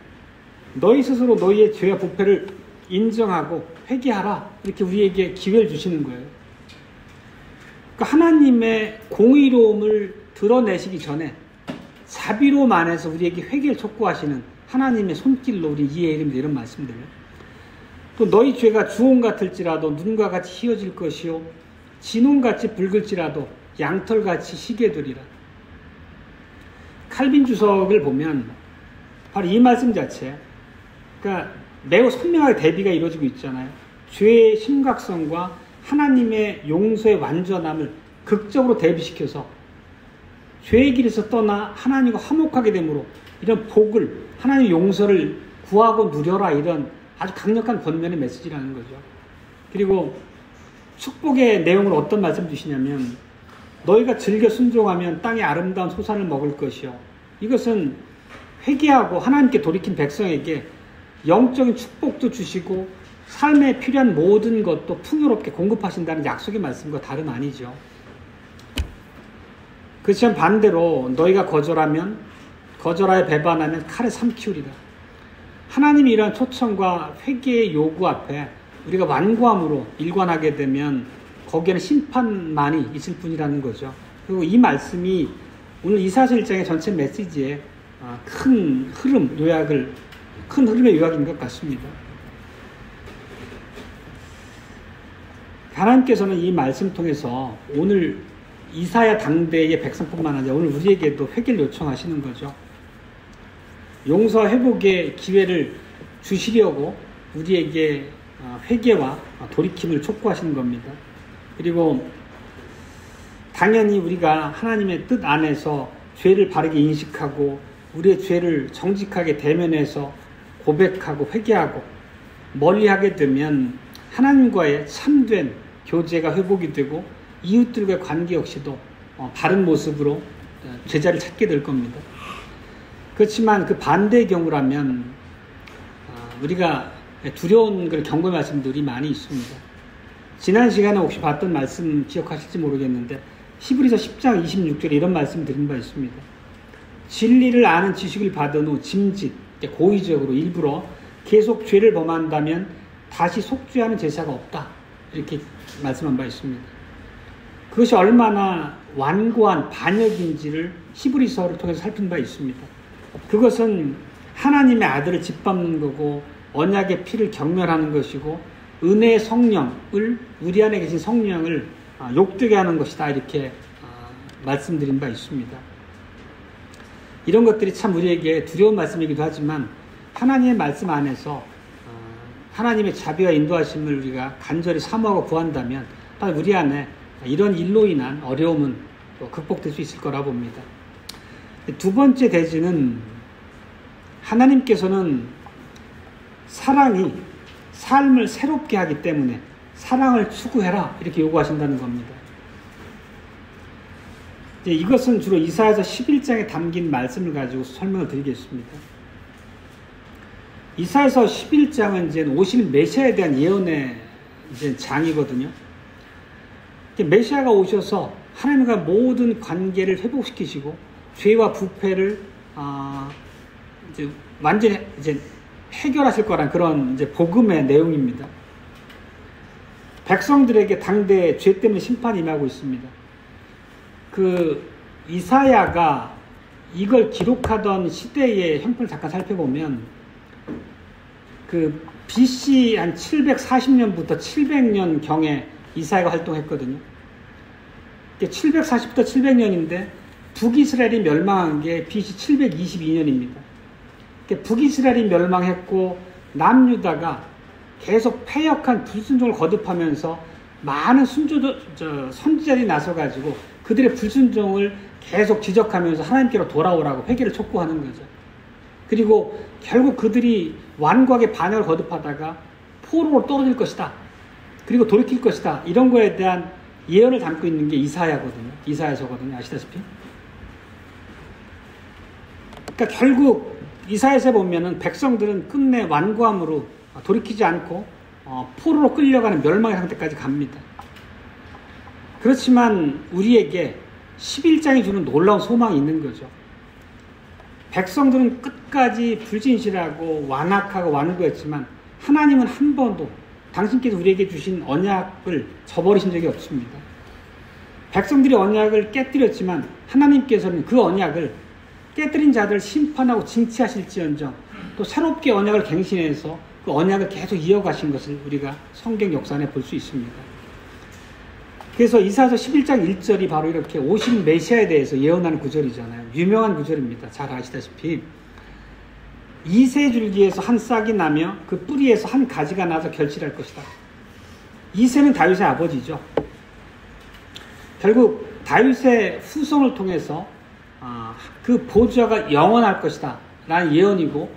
너희 스스로 너희의 죄와 부패를 인정하고 회개하라. 이렇게 우리에게 기회를 주시는 거예요. 그러니까 하나님의 공의로움을 드러내시기 전에 자비로움 안에서 우리에게 회개를 촉구하시는 하나님의 손길로 우리 이해해야 됩니다. 이런 말씀들을. 또 너희 죄가 주홍 같을지라도 눈과 같이 희어질 것이요 진홍같이 붉을지라도 양털같이 희게 되리라. 칼빈 주석을 보면 바로 이 말씀 자체, 그러니까 매우 선명하게 대비가 이루어지고 있잖아요. 죄의 심각성과 하나님의 용서의 완전함을 극적으로 대비시켜서 죄의 길에서 떠나 하나님과 화목하게 되므로 이런 복을, 하나님의 용서를 구하고 누려라, 이런 아주 강력한 권면의 메시지라는 거죠. 그리고 축복의 내용을 어떤 말씀 주시냐면 너희가 즐겨 순종하면 땅의 아름다운 소산을 먹을 것이요. 이것은 회개하고 하나님께 돌이킨 백성에게 영적인 축복도 주시고 삶에 필요한 모든 것도 풍요롭게 공급하신다는 약속의 말씀과 다름 아니죠. 그렇지만 반대로 너희가 거절하여 배반하면 칼에 삼키우리라. 하나님이 이러한 초청과 회개의 요구 앞에 우리가 완고함으로 일관하게 되면 거기에는 심판만이 있을 뿐이라는 거죠. 그리고 이 말씀이 오늘 이사야서 1장의 전체 메시지의 큰 흐름의 요약인 것 같습니다. 하나님께서는 이 말씀 통해서 오늘 이사야 당대의 백성뿐만 아니라 오늘 우리에게도 회개를 요청하시는 거죠. 용서와 회복의 기회를 주시려고 우리에게 회개와 돌이킴을 촉구하시는 겁니다. 그리고 당연히 우리가 하나님의 뜻 안에서 죄를 바르게 인식하고 우리의 죄를 정직하게 대면해서 고백하고 회개하고 멀리하게 되면 하나님과의 참된 교제가 회복이 되고 이웃들과의 관계 역시도 바른 모습으로 제자를 찾게 될 겁니다. 그렇지만 그 반대의 경우라면 우리가 두려운 그런 경고 말씀들이 많이 있습니다. 지난 시간에 혹시 봤던 말씀 기억하실지 모르겠는데 히브리서 10장 26절에 이런 말씀 드린 바 있습니다. 진리를 아는 지식을 받은 후 짐짓, 고의적으로 일부러 계속 죄를 범한다면 다시 속죄하는 제사가 없다. 이렇게 말씀한 바 있습니다. 그것이 얼마나 완고한 반역인지를 히브리서를 통해서 살핀 바 있습니다. 그것은 하나님의 아들을 짓밟는 거고 언약의 피를 경멸하는 것이고 은혜의 성령을 우리 안에 계신 성령을 욕되게 하는 것이다. 이렇게 말씀드린 바 있습니다. 이런 것들이 참 우리에게 두려운 말씀이기도 하지만 하나님의 말씀 안에서 하나님의 자비와 인도하심을 우리가 간절히 사모하고 구한다면 우리 안에 이런 일로 인한 어려움은 극복될 수 있을 거라 봅니다. 두 번째 대지는 하나님께서는 사랑이 삶을 새롭게 하기 때문에 사랑을 추구해라 이렇게 요구하신다는 겁니다. 이것은 주로 이사야서 11장에 담긴 말씀을 가지고 설명을 드리겠습니다. 이사야서 11장은 이제 오실 메시아에 대한 예언의 이제 장이거든요. 메시아가 오셔서 하나님과 모든 관계를 회복시키시고 죄와 부패를 이제 완전히 이제 해결하실 거란 그런 이제 복음의 내용입니다. 백성들에게 당대 죄 때문에 심판이 임하고 있습니다. 그 이사야가 이걸 기록하던 시대의 형편을 잠깐 살펴보면 그 BC 한 740년부터 700년 경에 이사야가 활동했거든요. 740부터 700년인데 북이스라엘이 멸망한 게 BC 722년입니다. 북이스라엘이 멸망했고 남유다가 계속 패역한 불순종을 거듭하면서 많은 선지자들이 나서가지고 그들의 불순종을 계속 지적하면서 하나님께로 돌아오라고 회개를 촉구하는 거죠. 그리고 결국 그들이 완고하게 반역을 거듭하다가 포로로 떨어질 것이다. 그리고 돌이킬 것이다. 이런 거에 대한 예언을 담고 있는 게 이사야거든요. 이사야서거든요. 아시다시피. 그러니까 결국 이사야서에 보면은 백성들은 끝내 완고함으로 돌이키지 않고 포로로 끌려가는 멸망의 상태까지 갑니다. 그렇지만 우리에게 11장이 주는 놀라운 소망이 있는 거죠. 백성들은 끝까지 불진실하고 완악하고 완고했지만 하나님은 한 번도 당신께서 우리에게 주신 언약을 저버리신 적이 없습니다. 백성들이 언약을 깨뜨렸지만 하나님께서는 그 언약을 깨뜨린 자들을 심판하고 징치하실지언정 또 새롭게 언약을 갱신해서 그 언약을 계속 이어가신 것을 우리가 성경 역사 안에 볼 수 있습니다. 그래서 이사야서 11장 1절이 바로 이렇게 오신 메시아에 대해서 예언하는 구절이잖아요. 유명한 구절입니다. 잘 아시다시피 이새 줄기에서 한 싹이 나며 그 뿌리에서 한 가지가 나서 결실할 것이다. 이새는 다윗의 아버지죠. 결국 다윗의 후손을 통해서 그 보좌가 영원할 것이다 라는 예언이고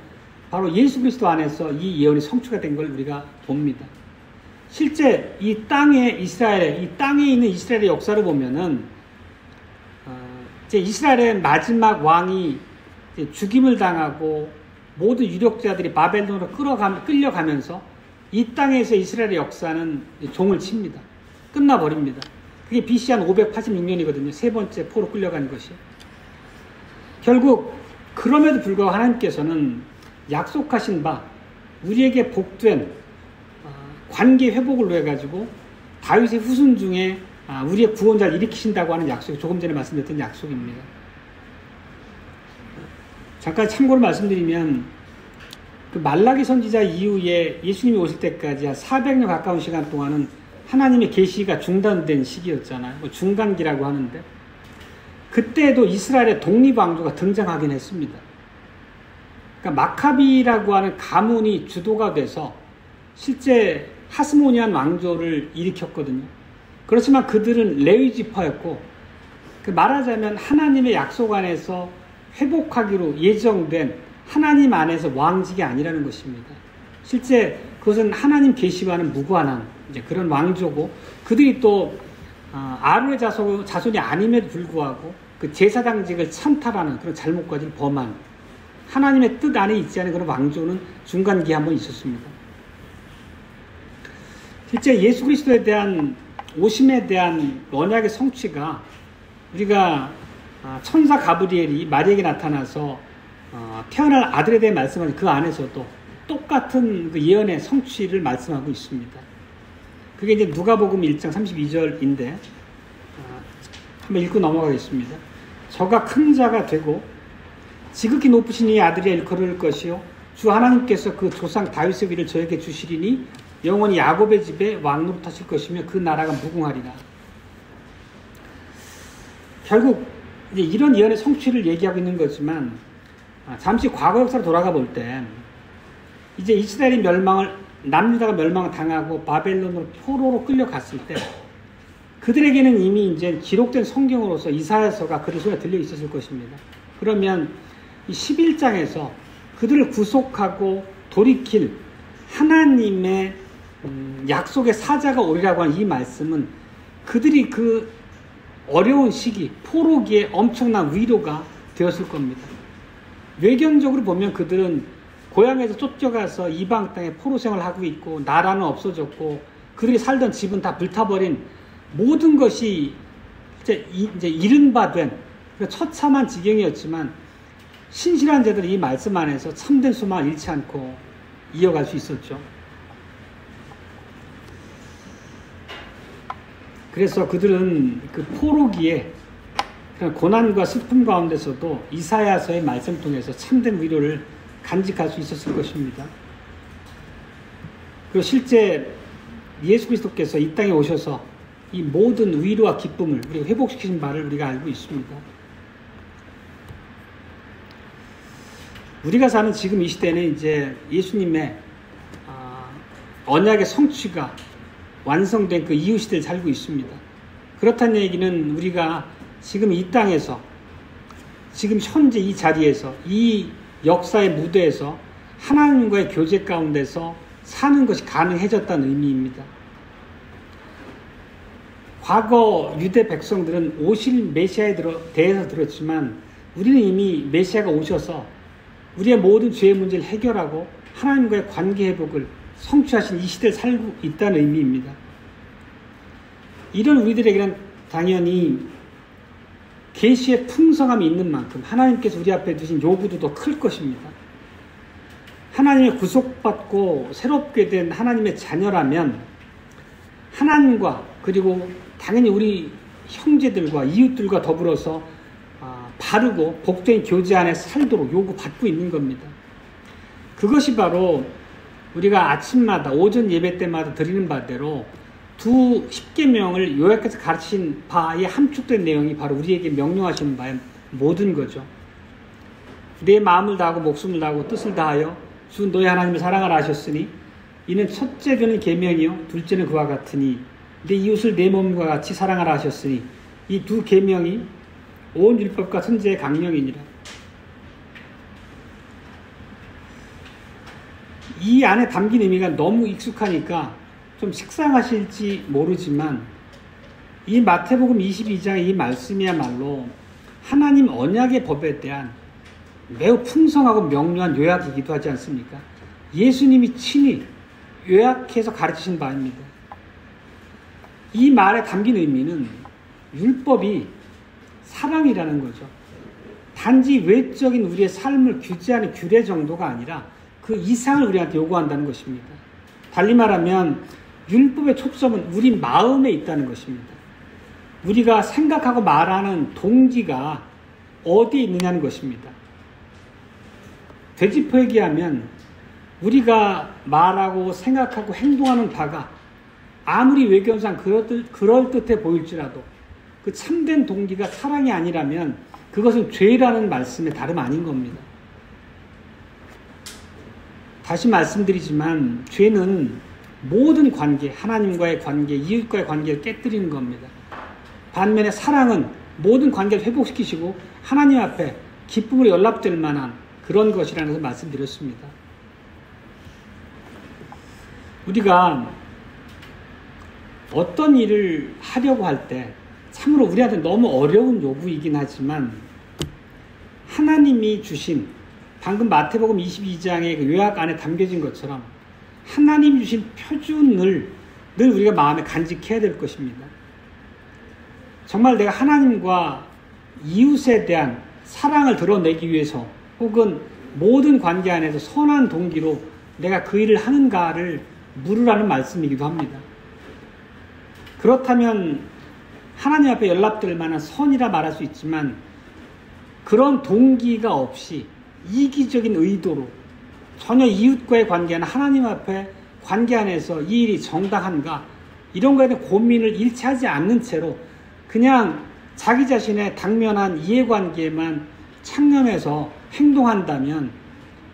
바로 예수 그리스도 안에서 이 예언이 성취가 된 걸 우리가 봅니다. 실제 이 땅에 있는 이스라엘의 역사를 보면은 이제 이스라엘의 마지막 왕이 죽임을 당하고 모든 유력자들이 바벨론으로 끌려가면서 이 땅에서 이스라엘의 역사는 종을 칩니다. 끝나버립니다. 그게 BC 한 586년이거든요. 세 번째 포로 끌려간 것이. 결국 그럼에도 불구하고 하나님께서는 약속하신 바 우리에게 복된 관계 회복을 위해 가지고 다윗의 후손 중에 우리의 구원자를 일으키신다고 하는 약속이 조금 전에 말씀드렸던 약속입니다. 잠깐 참고로 말씀드리면 그 말라기 선지자 이후에 예수님이 오실 때까지 한 400년 가까운 시간 동안은 하나님의 계시가 중단된 시기였잖아요. 뭐 중간기라고 하는데 그때도 이스라엘의 독립왕조가 등장하긴 했습니다. 그러니까 마카비라고 하는 가문이 주도가 돼서 실제 하스모니안 왕조를 일으켰거든요. 그렇지만 그들은 레위 지파였고 말하자면 하나님의 약속 안에서 회복하기로 예정된 하나님 안에서 왕직이 아니라는 것입니다. 실제 그것은 하나님 계시와는 무관한 이제 그런 왕조고 그들이 또 아론의 자손이 아님에도 불구하고 그 제사장직을 찬탈하는 그런 잘못까지 범한 하나님의 뜻 안에 있지 않은 그런 왕조는 중간기에 한번 있었습니다. 실제 예수 그리스도에 대한 오심에 대한 언약의 성취가 우리가 천사 가브리엘이 마리에게 나타나서 태어날 아들에 대해 말씀하는 그 안에서도 똑같은 그 예언의 성취를 말씀하고 있습니다. 그게 이제 누가복음 1장 32절인데 한번 읽고 넘어가겠습니다. 저가 큰 자가 되고 지극히 높으신 이 아들이 일컬을 것이요 주 하나님께서 그 조상 다윗의 위를 저에게 주시리니 영원히 야곱의 집에 왕노릇 하실 것이며 그 나라가 무궁하리라. 결국 이제 이런 예언의 성취를 얘기하고 있는 거지만 잠시 과거 역사로 돌아가 볼 때 이제 이스라엘이 남유다가 멸망을 당하고 바벨론으로 포로로 끌려갔을 때 그들에게는 이미 이제 기록된 성경으로서 이사야서가 그들 손에 들려 있었을 것입니다. 그러면 이 11장에서 그들을 구속하고 돌이킬 하나님의 약속의 사자가 오리라고 하는 이 말씀은 그들이 그 어려운 시기, 포로기에 엄청난 위로가 되었을 겁니다. 외견적으로 보면 그들은 고향에서 쫓겨가서 이방 땅에 포로 생활을 하고 있고 나라는 없어졌고 그들이 살던 집은 다 불타버린 모든 것이 이제 이른바 된 처참한 지경이었지만 신실한 자들이 이 말씀 안에서 참된 소망을 잃지 않고 이어갈 수 있었죠. 그래서 그들은 그 포로기에 고난과 슬픔 가운데서도 이사야서의 말씀 통해서 참된 위로를 간직할 수 있었을 것입니다. 그리고 실제 예수 그리스도께서 이 땅에 오셔서 이 모든 위로와 기쁨을 우리가 회복시키신 바를 우리가 알고 있습니다. 우리가 사는 지금 이 시대는 이제 예수님의 언약의 성취가 완성된 그 이후 시대를 살고 있습니다. 그렇다는 얘기는 우리가 지금 이 땅에서 지금 현재 이 자리에서 이 역사의 무대에서 하나님과의 교제 가운데서 사는 것이 가능해졌다는 의미입니다. 과거 유대 백성들은 오실 메시아에 대해서 들었지만 우리는 이미 메시아가 오셔서 우리의 모든 죄의 문제를 해결하고 하나님과의 관계 회복을 성취하신 이 시대를 살고 있다는 의미입니다. 이런 우리들에게는 당연히 계시의 풍성함이 있는 만큼 하나님께서 우리 앞에 두신 요구도 더 클 것입니다. 하나님의 구속받고 새롭게 된 하나님의 자녀라면 하나님과 그리고 당연히 우리 형제들과 이웃들과 더불어서 바르고 복된 교제 안에 살도록 요구받고 있는 겁니다. 그것이 바로 우리가 아침마다 오전 예배 때마다 드리는 바대로 두 십계명을 요약해서 가르친 바에 함축된 내용이 바로 우리에게 명령하시는 바의 모든 거죠. 내 마음을 다하고 목숨을 다하고 뜻을 다하여 주 너희 하나님을 사랑하라 하셨으니 이는 첫째는 계명이요 둘째는 그와 같으니 내 이웃을 내 몸과 같이 사랑하라 하셨으니 이 두 계명이 온 율법과 선지의 강령이니라. 이 안에 담긴 의미가 너무 익숙하니까 좀 식상하실지 모르지만 이 마태복음 22장의 이 말씀이야말로 하나님 언약의 법에 대한 매우 풍성하고 명료한 요약이기도 하지 않습니까? 예수님이 친히 요약해서 가르치신 바입니다. 이 말에 담긴 의미는 율법이 사랑이라는 거죠. 단지 외적인 우리의 삶을 규제하는 규례 정도가 아니라 그 이상을 우리한테 요구한다는 것입니다. 달리 말하면 율법의 초점은 우리 마음에 있다는 것입니다. 우리가 생각하고 말하는 동기가 어디에 있느냐는 것입니다. 되짚어 얘기하면 우리가 말하고 생각하고 행동하는 바가 아무리 외견상 그럴듯해 보일지라도 그 참된 동기가 사랑이 아니라면 그것은 죄라는 말씀에 다름 아닌 겁니다. 다시 말씀드리지만 죄는 모든 관계, 하나님과의 관계, 이웃과의 관계를 깨뜨리는 겁니다. 반면에 사랑은 모든 관계를 회복시키시고 하나님 앞에 기쁨으로 연락될 만한 그런 것이라는 것을 말씀드렸습니다. 우리가 어떤 일을 하려고 할 때 참으로 우리한테 너무 어려운 요구이긴 하지만 하나님이 주신 방금 마태복음 22장의 그 요약 안에 담겨진 것처럼 하나님이 주신 표준을 늘 우리가 마음에 간직해야 될 것입니다. 정말 내가 하나님과 이웃에 대한 사랑을 드러내기 위해서 혹은 모든 관계 안에서 선한 동기로 내가 그 일을 하는가를 물으라는 말씀이기도 합니다. 그렇다면 하나님 앞에 연락될 만한 선이라 말할 수 있지만 그런 동기가 없이 이기적인 의도로 전혀 이웃과의 관계나 하나님 앞에 관계 안에서 이 일이 정당한가 이런 거에 대한 고민을 일치하지 않는 채로 그냥 자기 자신의 당면한 이해관계에만 창념해서 행동한다면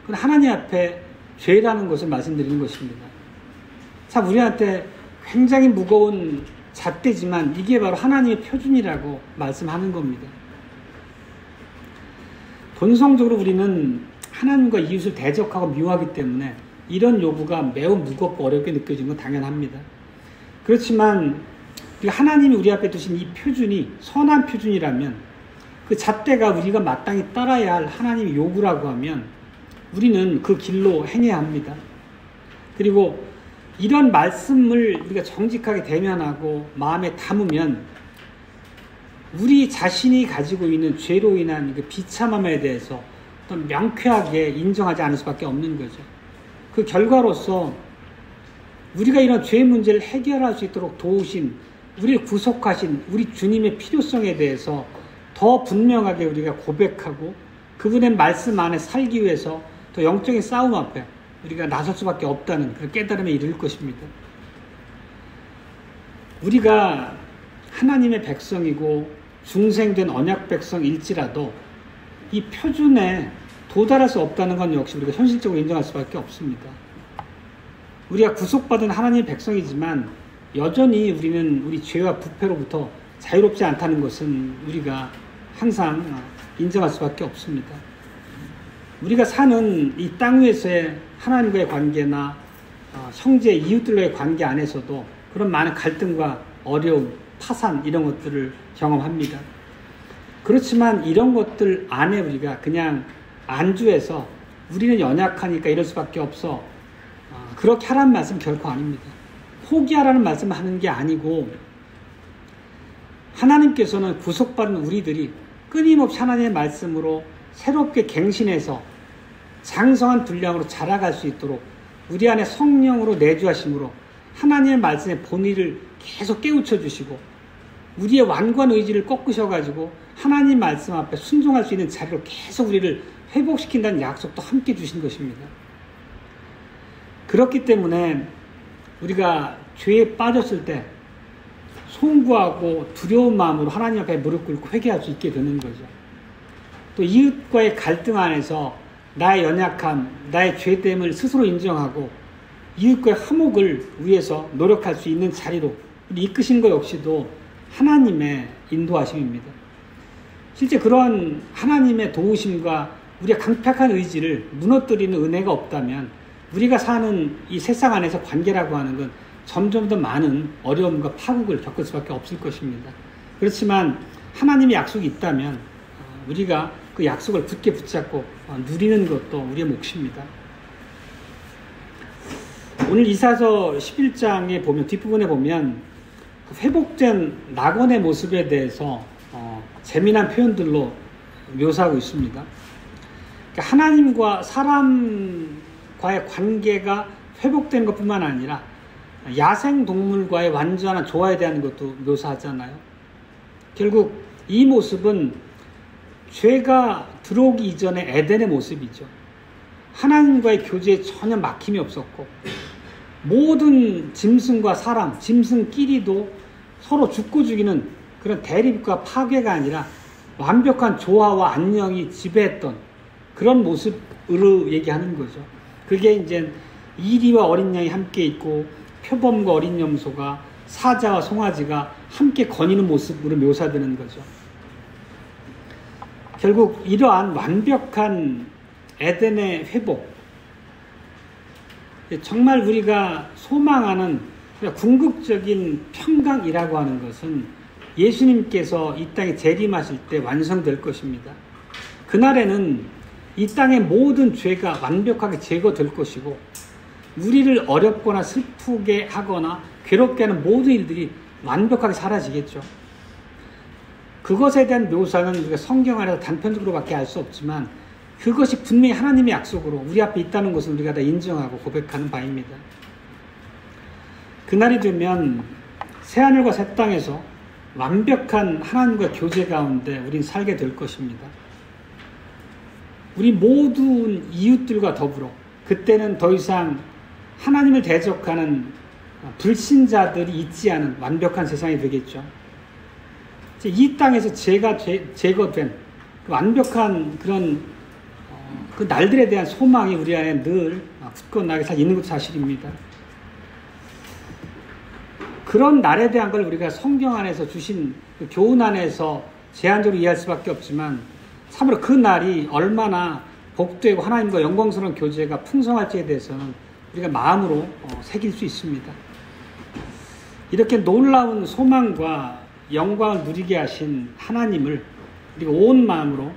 그건 하나님 앞에 죄라는 것을 말씀드리는 것입니다. 참 우리한테 굉장히 무거운 잣대지만 이게 바로 하나님의 표준이라고 말씀하는 겁니다. 본성적으로 우리는 하나님과 이웃을 대적하고 미워하기 때문에 이런 요구가 매우 무겁고 어렵게 느껴지는 건 당연합니다. 그렇지만 하나님이 우리 앞에 두신 이 표준이 선한 표준이라면 그 잣대가 우리가 마땅히 따라야 할 하나님의 요구라고 하면 우리는 그 길로 행해야 합니다. 그리고 이런 말씀을 우리가 정직하게 대면하고 마음에 담으면 우리 자신이 가지고 있는 죄로 인한 그 비참함에 대해서 어떤 명쾌하게 인정하지 않을 수밖에 없는 거죠. 그 결과로서 우리가 이런 죄 문제를 해결할 수 있도록 도우신 우리를 구속하신 우리 주님의 필요성에 대해서 더 분명하게 우리가 고백하고 그분의 말씀 안에 살기 위해서 더 영적인 싸움 앞에 우리가 나설 수밖에 없다는 그런 깨달음에 이를 것입니다. 우리가 하나님의 백성이고 중생된 언약 백성일지라도 이 표준에 도달할 수 없다는 건 역시 우리가 현실적으로 인정할 수밖에 없습니다. 우리가 구속받은 하나님의 백성이지만 여전히 우리는 우리 죄와 부패로부터 자유롭지 않다는 것은 우리가 항상 인정할 수밖에 없습니다. 우리가 사는 이 땅 위에서의 하나님과의 관계나 형제, 이웃들과의 관계 안에서도 그런 많은 갈등과 어려움, 파산 이런 것들을 경험합니다. 그렇지만 이런 것들 안에 우리가 그냥 안주해서 우리는 연약하니까 이럴 수밖에 없어 그렇게 하라는 말씀 결코 아닙니다. 포기하라는 말씀을 하는 게 아니고 하나님께서는 구속받은 우리들이 끊임없이 하나님의 말씀으로 새롭게 갱신해서 장성한 분량으로 자라갈 수 있도록 우리 안에 성령으로 내주하심으로 하나님의 말씀의 본의를 계속 깨우쳐 주시고 우리의 완고한 의지를 꺾으셔가지고 하나님 말씀 앞에 순종할 수 있는 자리로 계속 우리를 회복시킨다는 약속도 함께 주신 것입니다. 그렇기 때문에 우리가 죄에 빠졌을 때 송구하고 두려운 마음으로 하나님 앞에 무릎 꿇고 회개할 수 있게 되는 거죠. 또 이웃과의 갈등 안에서 나의 연약함, 나의 죄됨을 스스로 인정하고 이웃과의 화목을 위해서 노력할 수 있는 자리로 이끄신 것 역시도 하나님의 인도하심입니다. 실제 그러한 하나님의 도우심과 우리의 강팍한 의지를 무너뜨리는 은혜가 없다면 우리가 사는 이 세상 안에서 관계라고 하는 건 점점 더 많은 어려움과 파국을 겪을 수밖에 없을 것입니다. 그렇지만 하나님의 약속이 있다면 우리가 그 약속을 굳게 붙잡고 누리는 것도 우리의 몫입니다. 오늘 이사서 11장에 보면 뒷부분에 보면 회복된 낙원의 모습에 대해서 재미난 표현들로 묘사하고 있습니다. 그러니까 하나님과 사람과의 관계가 회복된 것뿐만 아니라 야생동물과의 완전한 조화에 대한 것도 묘사하잖아요. 결국 이 모습은 죄가 들어오기 이전의 에덴의 모습이죠. 하나님과의 교제에 전혀 막힘이 없었고 모든 짐승과 사람, 짐승끼리도 서로 죽고 죽이는 그런 대립과 파괴가 아니라 완벽한 조화와 안녕이 지배했던 그런 모습으로 얘기하는 거죠. 그게 이제 이리와 어린 양이 함께 있고 표범과 어린 염소가 사자와 송아지가 함께 거니는 모습으로 묘사되는 거죠. 결국 이러한 완벽한 에덴의 회복, 정말 우리가 소망하는 궁극적인 평강이라고 하는 것은 예수님께서 이 땅에 재림하실 때 완성될 것입니다. 그날에는 이 땅의 모든 죄가 완벽하게 제거될 것이고 우리를 어렵거나 슬프게 하거나 괴롭게 하는 모든 일들이 완벽하게 사라지겠죠. 그것에 대한 묘사는 우리가 성경 안에서 단편적으로밖에 알 수 없지만 그것이 분명히 하나님의 약속으로 우리 앞에 있다는 것을 우리가 다 인정하고 고백하는 바입니다. 그날이 되면 새하늘과 새 땅에서 완벽한 하나님과 교제 가운데 우린 살게 될 것입니다. 우리 모든 이웃들과 더불어 그때는 더 이상 하나님을 대적하는 불신자들이 있지 않은 완벽한 세상이 되겠죠. 이 땅에서 죄가 제거된 완벽한 그런 그 날들에 대한 소망이 우리 안에 늘 굳건하게 있는 것도 사실입니다. 그런 날에 대한 걸 우리가 성경 안에서 주신 그 교훈 안에서 제한적으로 이해할 수밖에 없지만 참으로 그 날이 얼마나 복되고 하나님과 영광스러운 교제가 풍성할지에 대해서는 우리가 마음으로 새길 수 있습니다. 이렇게 놀라운 소망과 영광을 누리게 하신 하나님을 우리가 온 마음으로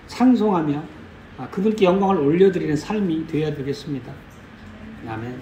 찬송하며 그분께 영광을 올려드리는 삶이 되어야 되겠습니다. 아멘.